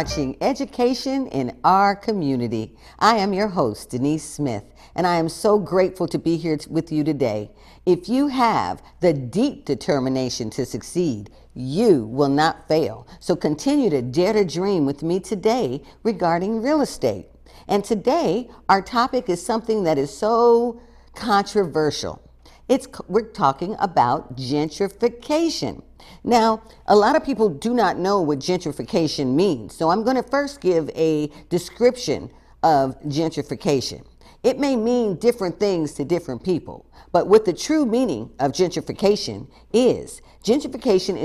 watching Education in Our Community. I am your host, Denise Smith, and I am so grateful to be here with you today. If you have the deep determination to succeed, you will not fail. So continue to dare to dream with me today regarding real estate. And today, our topic is something that is so controversial. We're talking about gentrification. Now, a lot of people do not know what gentrification means, so I'm going to first give a description of gentrification. It may mean different things to different people, but what the true meaning of gentrification is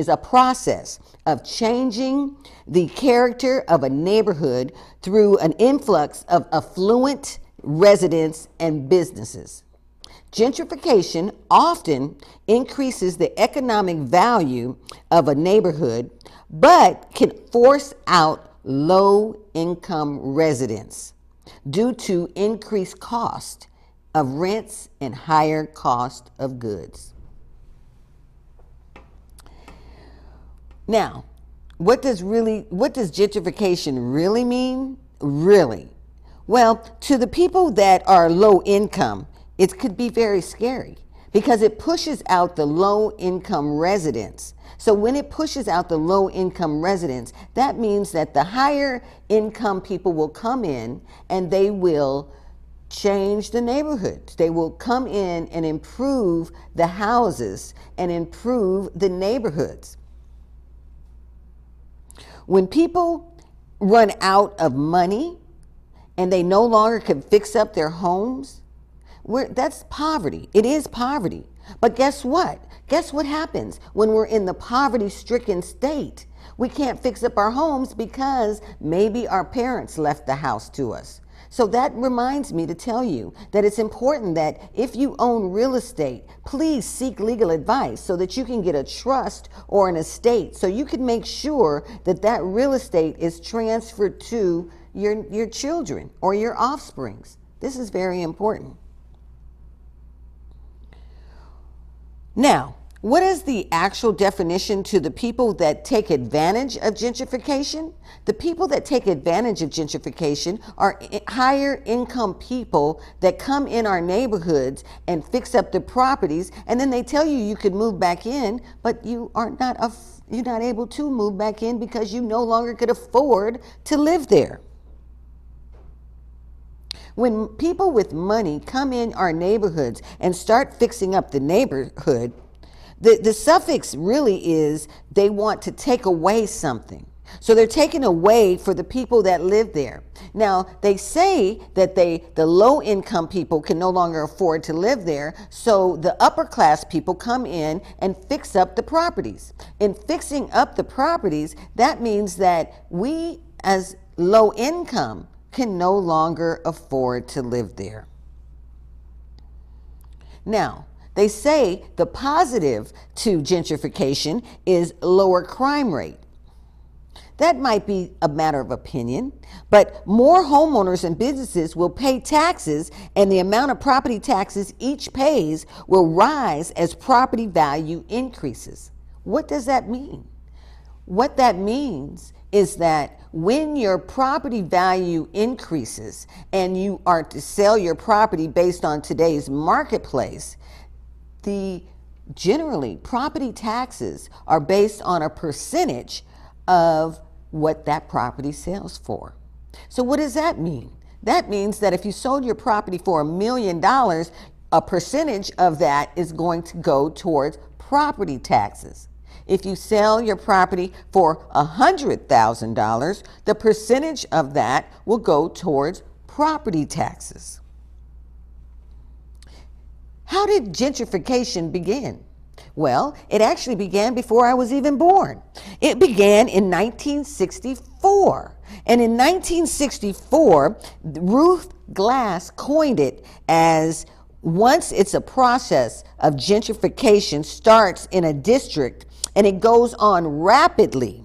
a process of changing the character of a neighborhood through an influx of affluent residents and businesses. Gentrification often increases the economic value of a neighborhood, but can force out low-income residents due to increased cost of rents and higher cost of goods. Now, what does gentrification really mean? Really? Well, to the people that are low income, it could be very scary because it pushes out the low-income residents. So when it pushes out the low-income residents, that means that the higher-income people will come in and they will change the neighborhoods. They will come in and improve the houses and improve the neighborhoods. When people run out of money and they no longer can fix up their homes, that's poverty. It is poverty. But guess what? Guess what happens when we're in the poverty-stricken state? We can't fix up our homes because maybe our parents left the house to us. So that reminds me to tell you that it's important that if you own real estate, please seek legal advice so that you can get a trust or an estate so you can make sure that that real estate is transferred to your children or your offsprings. This is very important. Now, what is the actual definition to the people that take advantage of gentrification? The people that take advantage of gentrification are higher income people that come in our neighborhoods and fix up the properties, and then they tell you you could move back in, but you're not able to move back in because you no longer could afford to live there. When people with money come in our neighborhoods and start fixing up the neighborhood, the suffix really is they want to take away something. So they're taking away for the people that live there. Now, they say that the low-income people can no longer afford to live there, so the upper-class people come in and fix up the properties. In fixing up the properties, that means that we, as low-income, can no longer afford to live there. Now, they say the positive to gentrification is lower crime rate. That might be a matter of opinion, but more homeowners and businesses will pay taxes, and the amount of property taxes each pays will rise as property value increases. What does that mean? What that means is that when your property value increases and you are to sell your property based on today's marketplace, generally property taxes are based on a percentage of what that property sells for. So what does that mean? That means that if you sold your property for $1 million, a percentage of that is going to go towards property taxes. If you sell your property for $100,000, the percentage of that will go towards property taxes. How did gentrification begin? Well, it actually began before I was even born. It began in 1964. And in 1964, Ruth Glass coined it as once it's a process of gentrification starts in a district and it goes on rapidly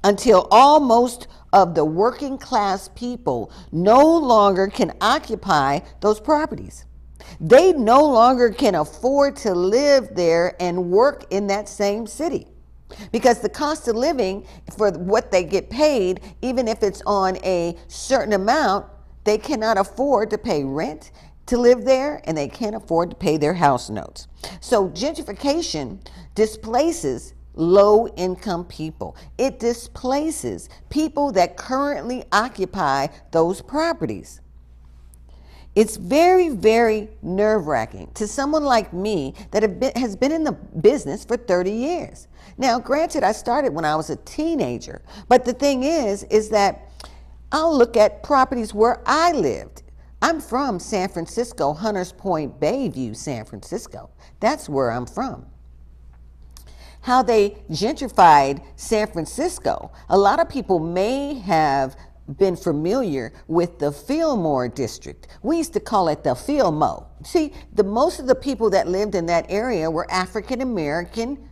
until almost of the working class people no longer can occupy those properties. They no longer can afford to live there and work in that same city. because the cost of living for what they get paid, even if it's on a certain amount, they cannot afford to pay rent to live there, and they can't afford to pay their house notes. So gentrification displaces low income people. It displaces people that currently occupy those properties. It's very, very nerve-wracking to someone like me that has been in the business for 30 years. Now, granted, I started when I was a teenager, but the thing is that I'll look at properties where I lived. I'm from San Francisco, Hunters Point, Bayview, San Francisco. That's where I'm from. How they gentrified San Francisco, a lot of people may have been familiar with the Fillmore district. We used to call it the Fillmo. See, most of the people that lived in that area were African American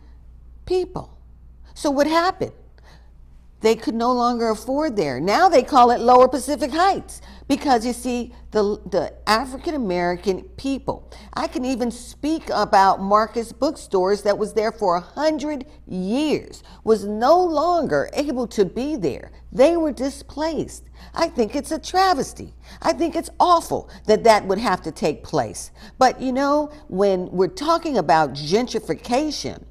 people. So what happened? They could no longer afford there. Now they call it Lower Pacific Heights because you see the African American people. I can even speak about Marcus Bookstores that was there for 100 years, was no longer able to be there. They were displaced. I think it's a travesty. I think it's awful that that would have to take place. But you know, when we're talking about gentrification,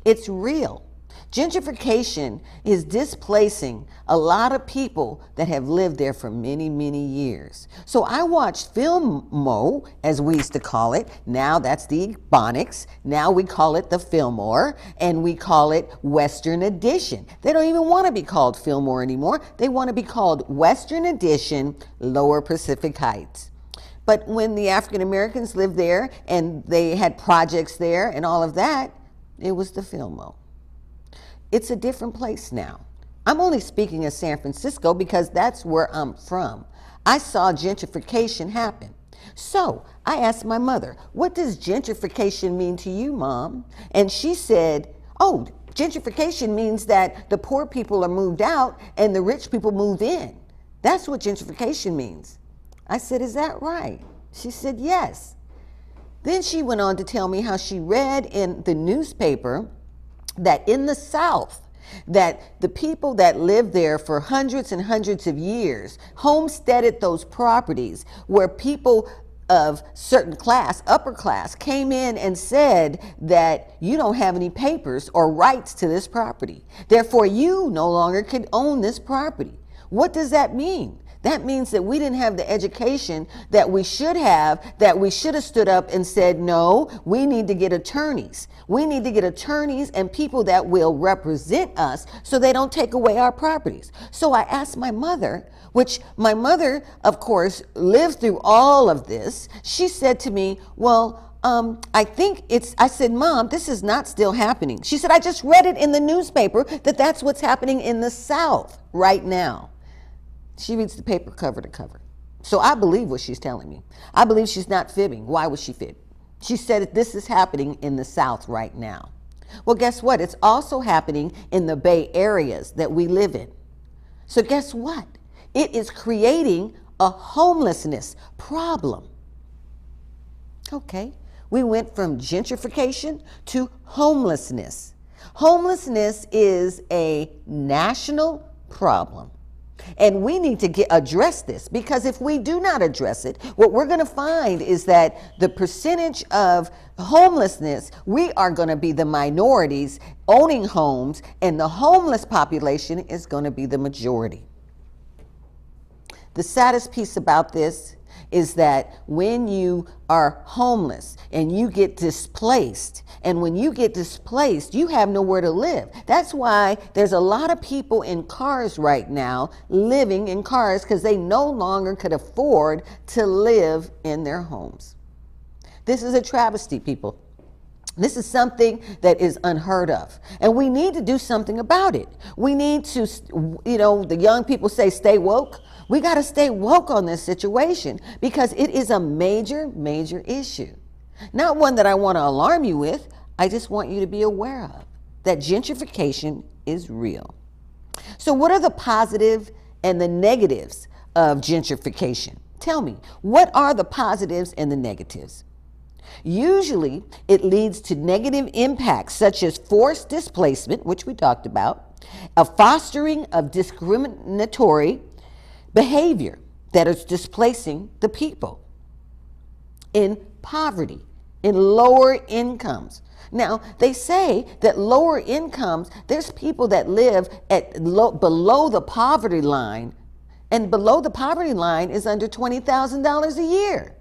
it's real. Gentrification is displacing a lot of people that have lived there for many, many years. So I watched Fillmo, as we used to call it. Now that's the Ebonics. Now we call it the Fillmore, and we call it Western Addition. They don't even want to be called Fillmore anymore. They want to be called Western Addition, Lower Pacific Heights. But when the African Americans lived there and they had projects there and all of that, it was the Fillmore. It's a different place now. I'm only speaking of San Francisco because that's where I'm from. I saw gentrification happen. So I asked my mother, what does gentrification mean to you, Mom? And she said, oh, gentrification means that the poor people are moved out and the rich people move in. That's what gentrification means. I said, is that right? She said, yes. Then she went on to tell me how she read in the newspaper that in the South, that the people that lived there for hundreds and hundreds of years homesteaded those properties where people of certain class, upper class, came in and said that you don't have any papers or rights to this property. Therefore, you no longer can own this property. What does that mean? That means that we didn't have the education that we should have, that we should have stood up and said, no, we need to get attorneys. We need to get attorneys and people that will represent us so they don't take away our properties. So I asked my mother, which my mother, of course, lived through all of this. She said to me, well, I said, Mom, this is not still happening. She said, I just read it in the newspaper that that's what's happening in the South right now. She reads the paper cover to cover. So I believe what she's telling me. I believe she's not fibbing. Why would she fib? She said that this is happening in the South right now. Well, guess what? It's also happening in the Bay Areas that we live in. So guess what? It is creating a homelessness problem. Okay, we went from gentrification to homelessness. Homelessness is a national problem. And we need to address this, because if we do not address it, what we're going to find is that the percentage of homelessness, we are going to be the minorities owning homes, and the homeless population is going to be the majority. The saddest piece about this is that when you are homeless and you get displaced, and when you get displaced, you have nowhere to live. That's why there's a lot of people in cars right now living in cars, because they no longer could afford to live in their homes. This is a travesty, people. This is something that is unheard of, and we need to do something about it. We need to, the young people say stay woke. We got to stay woke on this situation, because it is a major, major issue. Not one that I want to alarm you with. I just want you to be aware of that gentrification is real. So what are the positive and the negatives of gentrification? Tell me, what are the positives and the negatives? Usually, it leads to negative impacts such as forced displacement, which we talked about, a fostering of discriminatory behavior that is displacing the people in poverty, in lower incomes. Now, they say that lower incomes, there's people that live at below the poverty line, and below the poverty line is under $20,000 a year.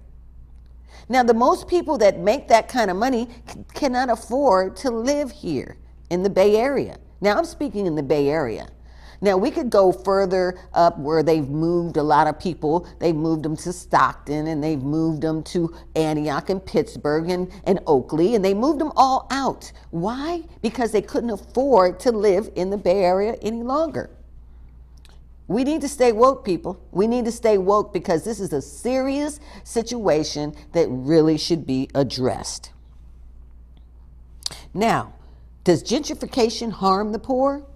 Now, the most people that make that kind of money cannot afford to live here in the Bay Area. Now, I'm speaking in the Bay Area. Now, we could go further up where they've moved a lot of people. They've moved them to Stockton, and they've moved them to Antioch and Pittsburgh and Oakley, and they moved them all out. Why? Because they couldn't afford to live in the Bay Area any longer. We need to stay woke, people. We need to stay woke because this is a serious situation that really should be addressed. Now, does gentrification harm the poor?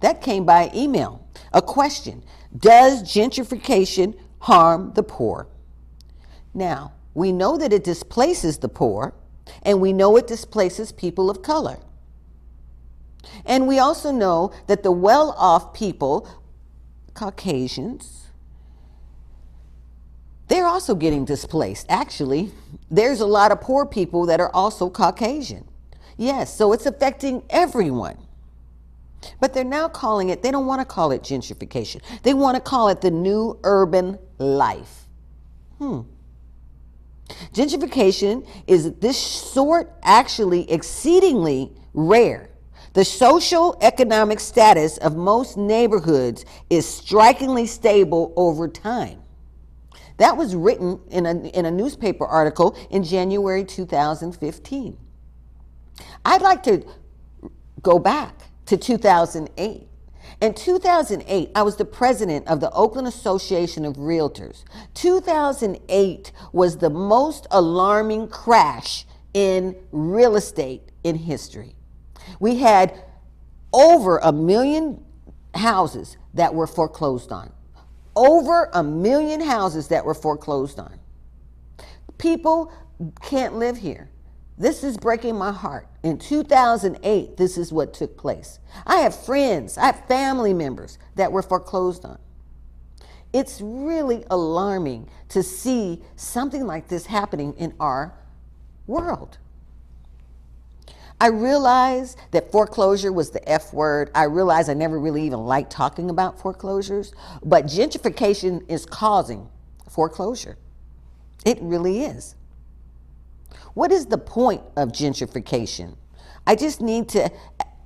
That came by email. A question: does gentrification harm the poor? Now, we know that it displaces the poor, and we know it displaces people of color. And we also know that the well-off people, Caucasians, they're also getting displaced. Actually, there's a lot of poor people that are also Caucasian. Yes, so it's affecting everyone. But they're now calling it, they don't want to call it gentrification. They want to call it the new urban life. Gentrification is this sort actually exceedingly rare. The social economic status of most neighborhoods is strikingly stable over time. That was written in a newspaper article in January 2015. I'd like to go back to 2008. In 2008, I was the president of the Oakland Association of Realtors. 2008 was the most alarming crash in real estate in history. We had over 1 million houses that were foreclosed on. Over 1 million houses that were foreclosed on. People can't live here. This is breaking my heart. In 2008, this is what took place. I have friends, I have family members that were foreclosed on. It's really alarming to see something like this happening in our world. I realized that foreclosure was the F word. I realized I never really even liked talking about foreclosures, but gentrification is causing foreclosure. It really is. What is the point of gentrification? I just need to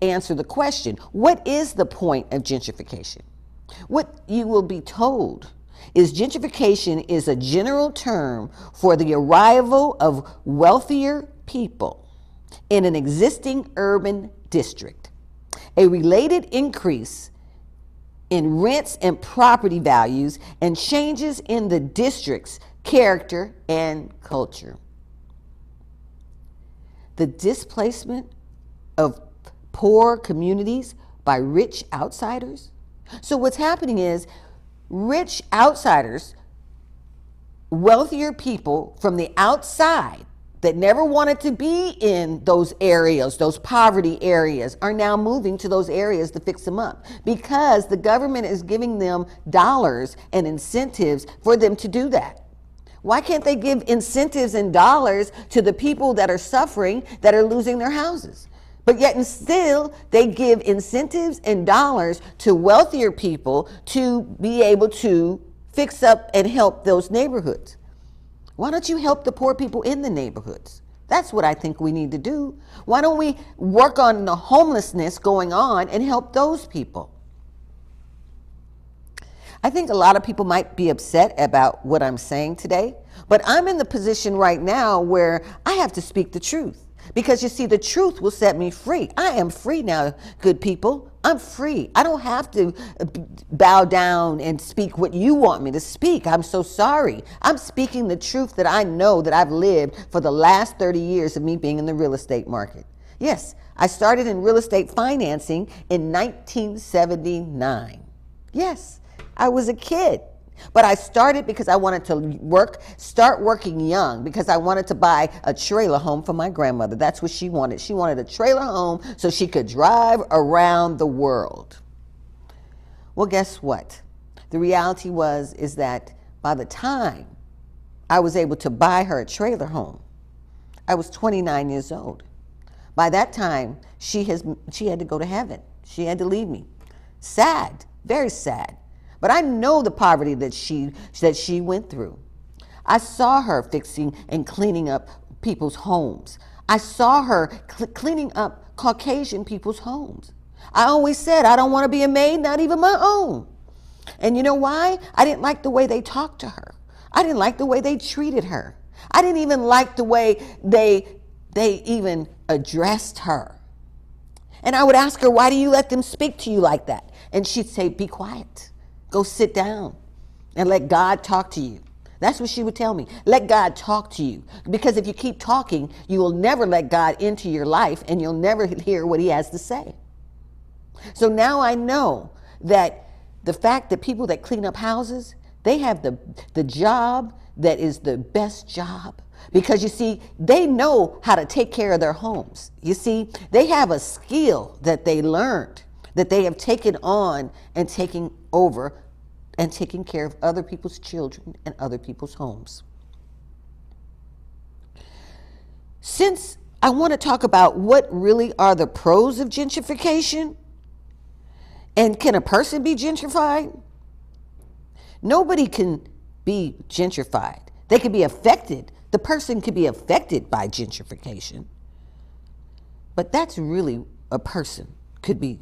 answer the question. What is the point of gentrification? What you will be told is gentrification is a general term for the arrival of wealthier people in an existing urban district. A related increase in rents and property values and changes in the district's character and culture. The displacement of poor communities by rich outsiders. So what's happening is rich outsiders, wealthier people from the outside that never wanted to be in those areas, those poverty areas, are now moving to those areas to fix them up because the government is giving them dollars and incentives for them to do that. Why can't they give incentives and dollars to the people that are suffering, that are losing their houses? But yet and still, they give incentives and dollars to wealthier people to be able to fix up and help those neighborhoods. Why don't you help the poor people in the neighborhoods? That's what I think we need to do. Why don't we work on the homelessness going on and help those people? I think a lot of people might be upset about what I'm saying today, but I'm in the position right now where I have to speak the truth. Because you see, the truth will set me free. I am free now, good people. I'm free. I don't have to bow down and speak what you want me to speak. I'm so sorry. I'm speaking the truth that I know that I've lived for the last 30 years of me being in the real estate market. Yes, I started in real estate financing in 1979. Yes, I was a kid. But I started because I wanted to start working young, because I wanted to buy a trailer home for my grandmother. That's what she wanted. She wanted a trailer home so she could drive around the world. Well, guess what? The reality is that by the time I was able to buy her a trailer home, I was 29 years old. By that time, she had to go to heaven. She had to leave me. Sad, very sad. But I know the poverty that she went through. I saw her fixing and cleaning up people's homes. I saw her cleaning up Caucasian people's homes. I always said, I don't want to be a maid, not even my own. And you know why? I didn't like the way they talked to her. I didn't like the way they treated her. I didn't even like the way they even addressed her. And I would ask her, why do you let them speak to you like that? And she'd say, be quiet. Go sit down and let God talk to you. That's what she would tell me. Let God talk to you. Because if you keep talking, you will never let God into your life, and you'll never hear what he has to say. So now I know that the fact that people that clean up houses, they have the job that is the best job. Because you see, they know how to take care of their homes. You see, they have a skill that they learned, that they have taken on and taken over and taking care of other people's children and other people's homes. Since I want to talk about what really are the pros of gentrification, and can a person be gentrified? Nobody can be gentrified. They can be affected. The person could be affected by gentrification. But that's really a person could be.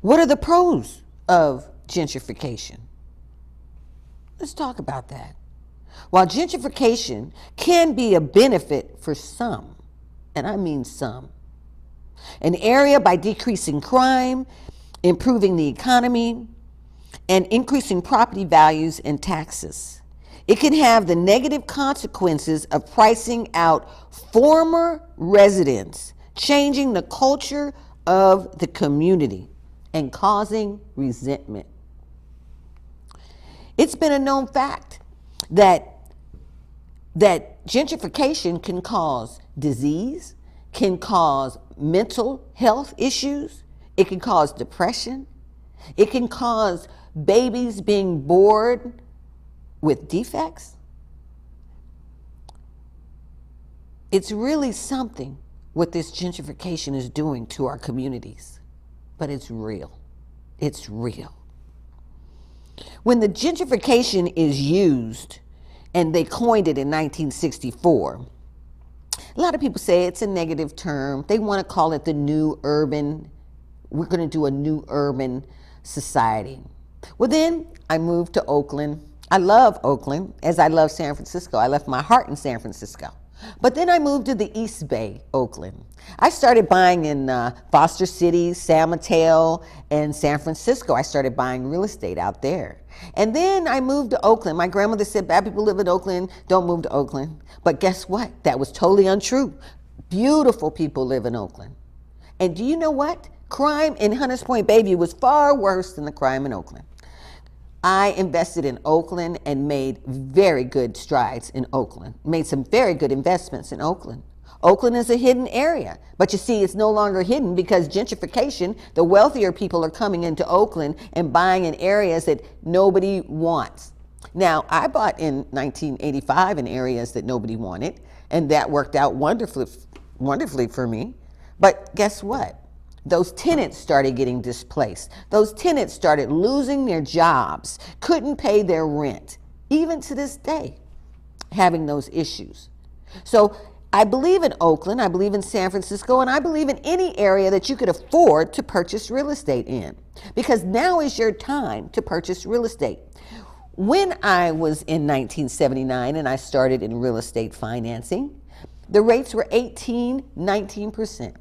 What are the pros of gentrification? Let's talk about that. While gentrification can be a benefit for some, and I mean some, an area by decreasing crime, improving the economy, and increasing property values and taxes, it can have the negative consequences of pricing out former residents, changing the culture of the community, and causing resentment. It's been a known fact that gentrification can cause disease, can cause mental health issues, it can cause depression, it can cause babies being born with defects. It's really something what this gentrification is doing to our communities, but it's real. It's real. When the gentrification is used, and they coined it in 1964, a lot of people say it's a negative term. They want to call it the new urban, we're going to do a new urban society. Well, then I moved to Oakland. I love Oakland, as I love San Francisco. I left my heart in San Francisco. But then I moved to the East Bay, Oakland. I started buying in Foster City, San Mateo, and San Francisco. I started buying real estate out there. And then I moved to Oakland. My grandmother said, bad people live in Oakland, don't move to Oakland. But guess what? That was totally untrue. Beautiful people live in Oakland. And do you know what? Crime in Hunters Point Bayview was far worse than the crime in Oakland. I invested in Oakland and made very good strides in Oakland, made some very good investments in Oakland. Oakland is a hidden area, but you see, it's no longer hidden because gentrification, the wealthier people are coming into Oakland and buying in areas that nobody wants. Now, I bought in 1985 in areas that nobody wanted, and that worked out wonderfully for me. But guess what? Those tenants started getting displaced. Those tenants started losing their jobs, couldn't pay their rent, even to this day, having those issues. So I believe in Oakland, I believe in San Francisco, and I believe in any area that you could afford to purchase real estate in, because now is your time to purchase real estate. When I was in 1979 and I started in real estate financing, the rates were 18, 19%.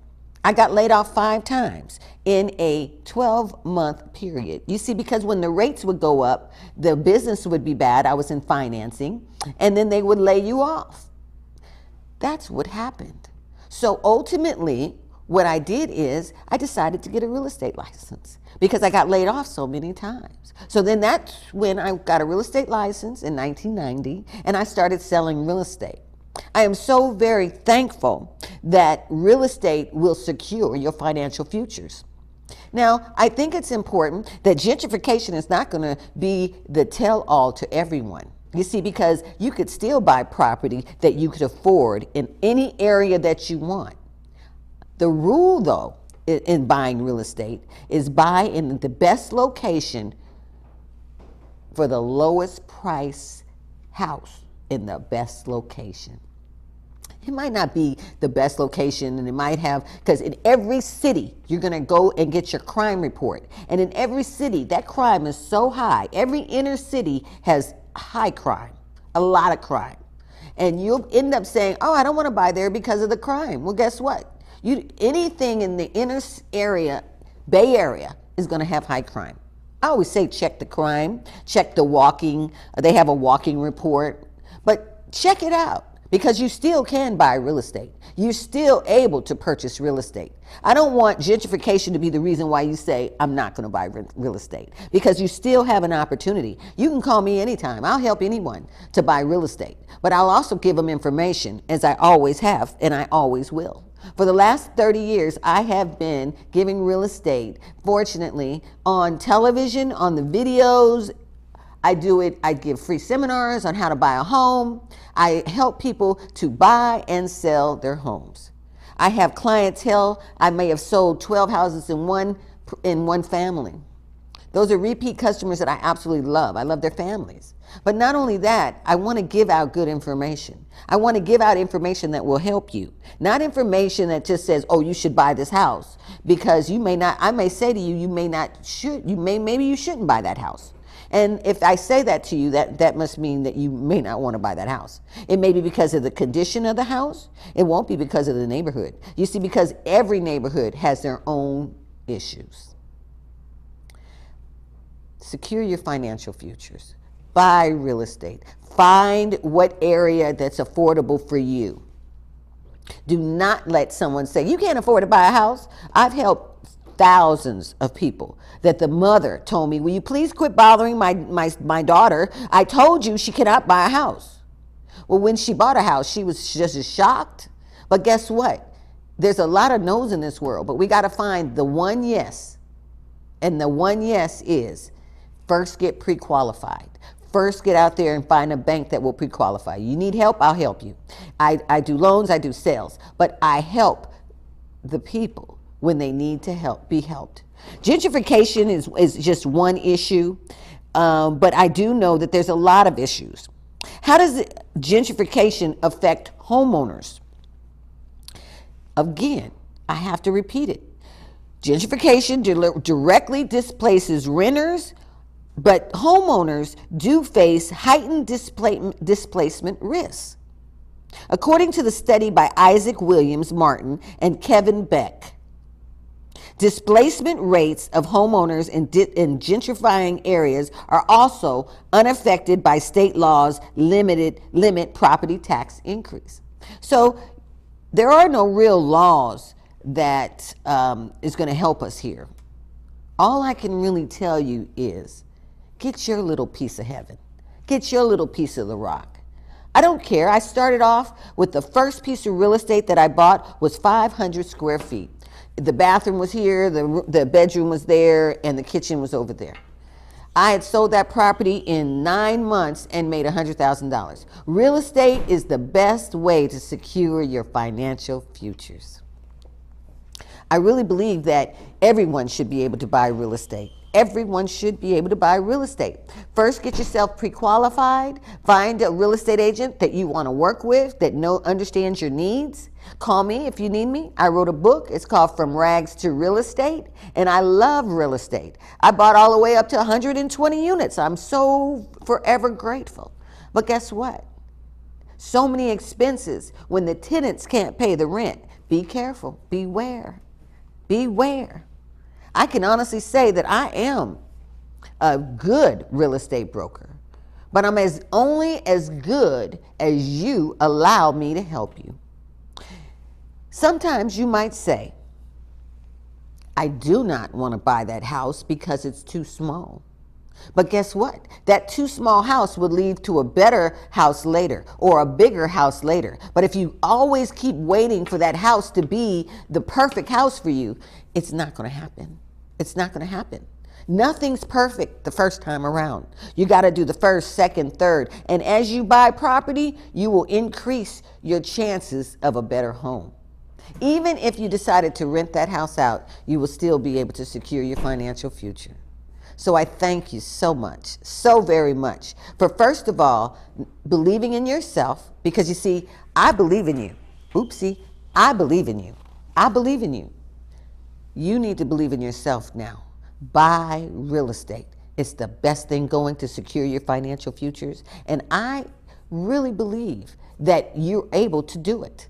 I got laid off 5 times in a 12-month period. You see, because when the rates would go up, the business would be bad. I was in financing, and then they would lay you off. That's what happened. So ultimately, what I did is I decided to get a real estate license because I got laid off so many times. So then that's when I got a real estate license in 1990, and I started selling real estate. I am so very thankful that real estate will secure your financial futures. Now, I think it's important that gentrification is not going to be the tell-all to everyone. You see, because you could still buy property that you could afford in any area that you want. The rule, though, in buying real estate is buy in the best location for the lowest price house in the best location. It might not be the best location, and it might have, because in every city, you're going to go and get your crime report. And in every city, that crime is so high. Every inner city has high crime, a lot of crime. And you'll end up saying, oh, I don't want to buy there because of the crime. Well, guess what? Anything in the inner area, Bay Area, is going to have high crime. I always say check the crime, check the walking. They have a walking report, but check it out. Because you still can buy real estate. You're still able to purchase real estate. I don't want gentrification to be the reason why you say, I'm not going to buy real estate. Because you still have an opportunity. You can call me anytime. I'll help anyone to buy real estate. But I'll also give them information, as I always have, and I always will. For the last 30 years, I have been giving real estate, fortunately, on television, on the videos. I give free seminars on how to buy a home. I help people to buy and sell their homes. I have clientele. I may have sold 12 houses in one family. Those are repeat customers that I absolutely love. I love their families. But not only that, I want to give out good information. I want to give out information that will help you. Not information that just says, oh, you should buy this house. Because you may not, I may say to you, maybe you shouldn't buy that house. And if I say that to you, that must mean that you may not want to buy that house. It may be because of the condition of the house. It won't be because of the neighborhood. You see, because every neighborhood has their own issues. Secure your financial futures. Buy real estate. Find what area that's affordable for you. Do not let someone say, you can't afford to buy a house. I've helped thousands of people that the mother told me, will you please quit bothering my daughter? I told you she cannot buy a house. Well, when she bought a house, she was just as shocked. But guess what? There's a lot of no's in this world, but we got to find the one yes. And the one yes is first get pre-qualified. First get out there and find a bank that will pre-qualify. You need help? I'll help you. I do loans, I do sales, but I help the people when they need to be helped. Gentrification is just one issue, but I do know that there's a lot of issues. How does gentrification affect homeowners? Again, I have to repeat it. Gentrification directly displaces renters, but homeowners do face heightened displacement risks. According to the study by Isaac Williams Martin and Kevin Beck, displacement rates of homeowners in gentrifying areas are also unaffected by state laws limit property tax increase. So there are no real laws that is going to help us here. All I can really tell you is get your little piece of heaven. Get your little piece of the rock. I don't care. I started off with the first piece of real estate that I bought was 500 square feet. The bathroom was here, the bedroom was there, and the kitchen was over there. I had sold that property in 9 months and made $100,000. Real estate is the best way to secure your financial futures. I really believe that everyone should be able to buy real estate. Everyone should be able to buy real estate. First, get yourself pre-qualified. Find a real estate agent that you want to work with, that understands your needs. Call me if you need me. I wrote a book. It's called From Rags to Real Estate, and I love real estate. I bought all the way up to 120 units. I'm so forever grateful. But guess what? So many expenses when the tenants can't pay the rent. Be careful. Beware. Beware. I can honestly say that I am a good real estate broker, but I'm only as good as you allow me to help you. Sometimes you might say, I do not want to buy that house because it's too small. But guess what? That too small house would lead to a better house later or a bigger house later. But if you always keep waiting for that house to be the perfect house for you, it's not going to happen. It's not going to happen. Nothing's perfect the first time around. You got to do the first, second, third. And as you buy property, you will increase your chances of a better home. Even if you decided to rent that house out, you will still be able to secure your financial future. So I thank you so much, so very much, for first of all, believing in yourself, because you see, I believe in you. Oopsie, I believe in you. I believe in you. You need to believe in yourself now. Buy real estate. It's the best thing going to secure your financial futures. And I really believe that you're able to do it.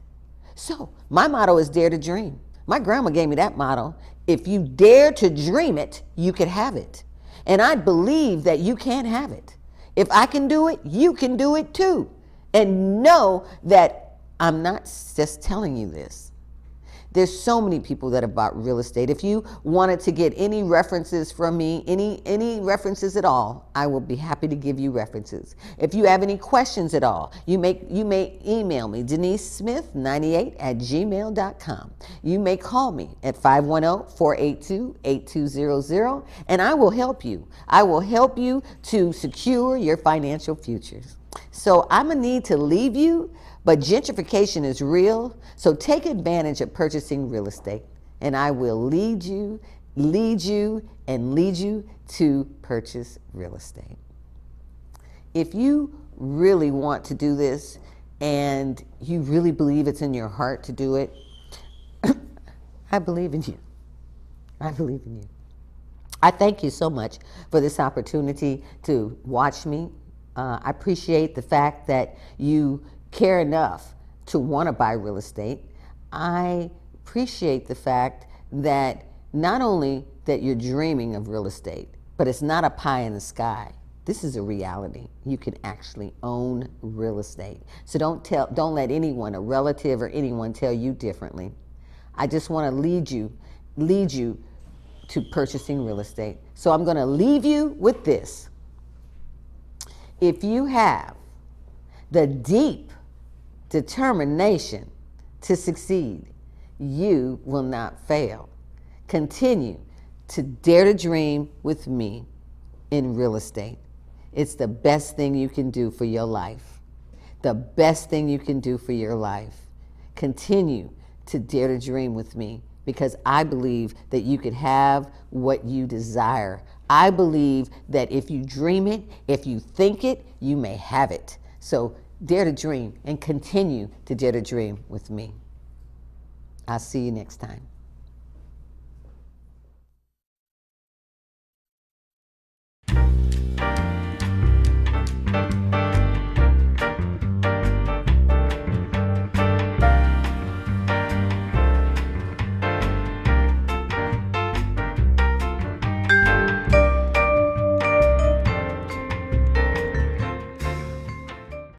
So my motto is dare to dream. My grandma gave me that motto. If you dare to dream it, you could have it. And I believe that you can have it. If I can do it, you can do it too. And know that I'm not just telling you this. There's so many people that have bought real estate. If you wanted to get any references from me, any references at all, I will be happy to give you references. If you have any questions at all, you may email me, denisesmith98@gmail.com. You may call me at 510-482-8200, and I will help you. I will help you to secure your financial futures. So I'm going to need to leave you, but gentrification is real, so take advantage of purchasing real estate, and I will lead you, and lead you to purchase real estate. If you really want to do this, and you really believe it's in your heart to do it, I believe in you. I believe in you. I thank you so much for this opportunity to watch me. I appreciate the fact that you care enough to want to buy real estate. I appreciate the fact that not only that you're dreaming of real estate, but it's not a pie in the sky. This is a reality. You can actually own real estate. So don't let anyone, a relative or anyone, tell you differently. I just want to lead you to purchasing real estate. So I'm going to leave you with this. If you have the deep determination to succeed, you will not fail. Continue to dare to dream with me in real estate. It's the best thing you can do for your life. The best thing you can do for your life. Continue to dare to dream with me, because I believe that you could have what you desire. I believe that if you dream it, if you think it, you may have it. So dare to dream and continue to dare to dream with me. I'll see you next time.